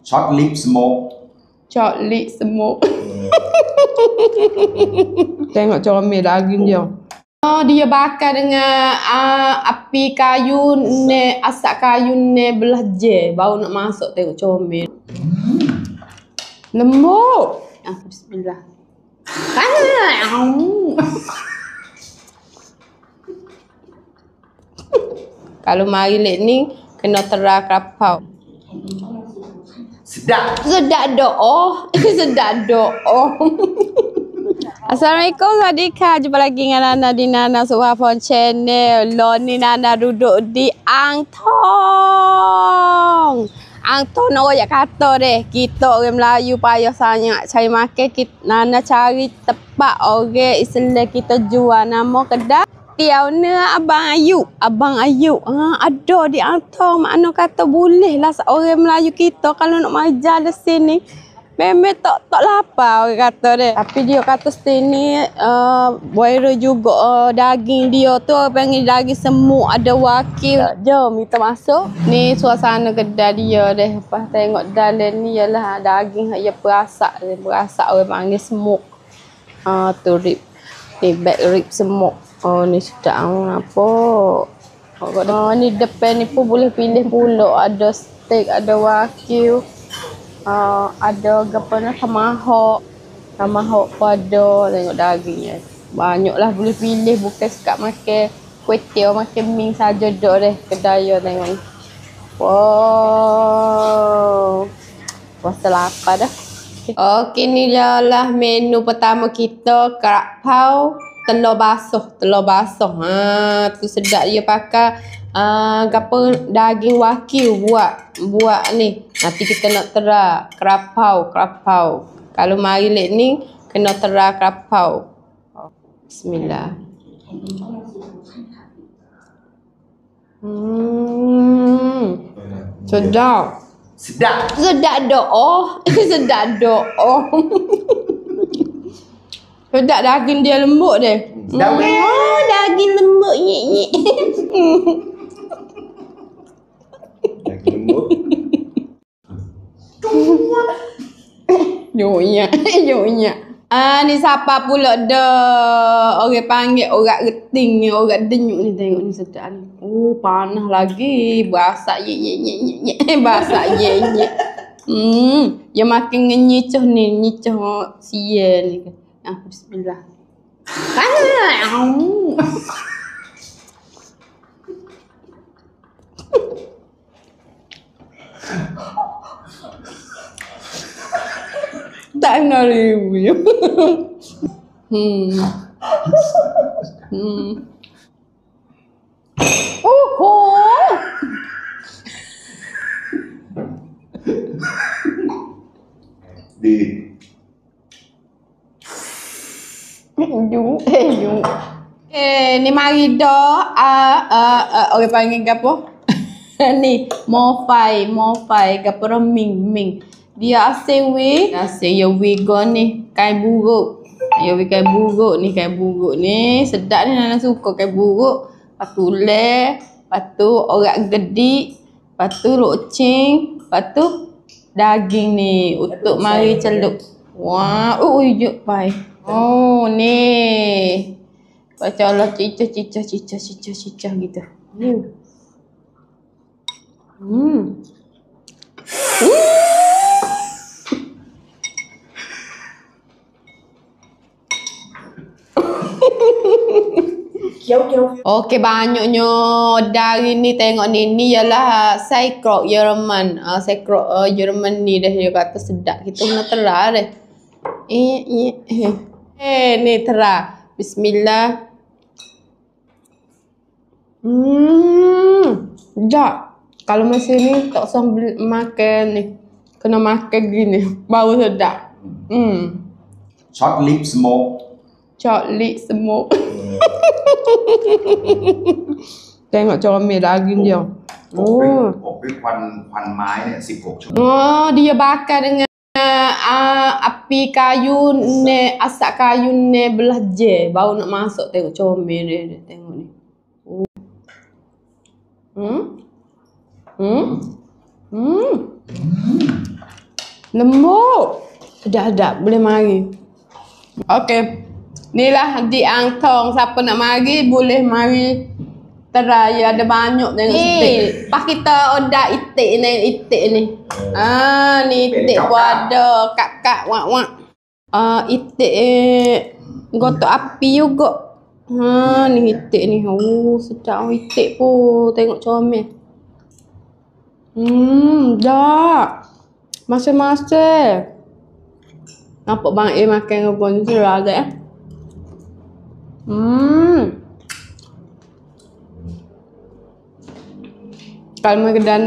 Short lip smoke. Short lip smoke. Tengok comel daging dia. Oh, dia bakar dengan api kayu ni, asap kayu ni belah je. Baru nak masuk, tengok comel. Lembut. Bismillah. Kalau mari lek ni kena terang kapau. Sedap. Sedap doa. Sedap doa. Assalamualaikum, sawadika. Jumpa lagi dengan Nana di Nana Suhafon Channel. Lo ni Nana duduk di Angtong. Angtong nak royak kata deh. Kita orang Melayu payah sangat cari makan. Nana cari tempat orang Islam kita jual nama kedai Tiauna Abang Ayu. Abang Ayu. Ada di Angtong. Makna kata boleh lah orang Melayu kita kalau nak mari jalan sini. Memang tak lapar orang kata dia. Tapi dia kata sini viral juga daging dia tu panggil daging semut, ada wakil. Jom kita masuk. Ni suasana kedai dia deh. Lepas tengok dalam ni ialah daging dia berasak. Berasak orang panggil semut. Tu rib. Ni back rib semut. Oh ni sedap apa. Ni depan ni pun boleh pilih pula. Ada steak, ada wakil. Ada gapana tomahawk pun ada. Tengok dagingnya banyak lah boleh pilih, bukan sekat makan kuih tiaw makan mie saja dak deh kedai dia. Tengok ni. Wow, puasa lapar dah. Okey, ni ialah menu pertama kita, krapau telur basuh. Tu sedap dia pakai gapo daging wakil buat ni. Nanti kita nak terang krapau. Kalau mari lek ni kena terang krapau. Bismillah. Sedap. Sedap doa. Sedap doa. Sedap daging dia lembut deh. Daging lembut nyik. Daging lembut. Nyonya. Ni siapa pula dah orang panggil orang geting ni, orang denyuk ni. Tengok ni sedap ni. Oh, panas lagi. Berasak ye. Berasak ye. Dia makin nyicoh ni, nyicoh sial ni. Bismillah. Tak nak review. Ni mari dah orang panggil gapo? Ni mofai gapo ming. Dia asing ya wigo ni kain buruk. Ya kain buruk ni sedap ni, Nana suka kain buruk. Patu le, patu orang gedi, patu loceng, patu daging ni untuk mari celup. Wah, yuk pai. Oh, ni. Baca Allah cicah gitu. Okey, banyaknya dari ni tengok ni ialah saikrok Jerman. Saikrok Jerman ni dah dia kata sedap. Kita kena terang deh. Ni terang. Bismillah. Sedap. Kalau masih ni tak usah makan ni. Kena makan gini baru sedap. Short lip smoke. Tengok comel daging dia. อบด้วยควันไม้เนี่ย16 ชั่วโมง Oh, dia bakar dengan api kayu ni, asap kayu ni belah je. Baru nak masuk, tengok comel dia. Tengok ni. Lembut. Sedap-sedap boleh mari. Okey. Inilah di Ang Thong. Siapa nak mari boleh mari. Try ada banyak tengok stik. Pas kita order itik ni. Ni itik pun ada. Kak-kak wak-wak. Itik gotok api juga. Ni itik ni. Sedap itik pun. Tengok comel. Dah. Masing-masing. Nampak bang A makan rebon serah agak ya. Kalau kedai ni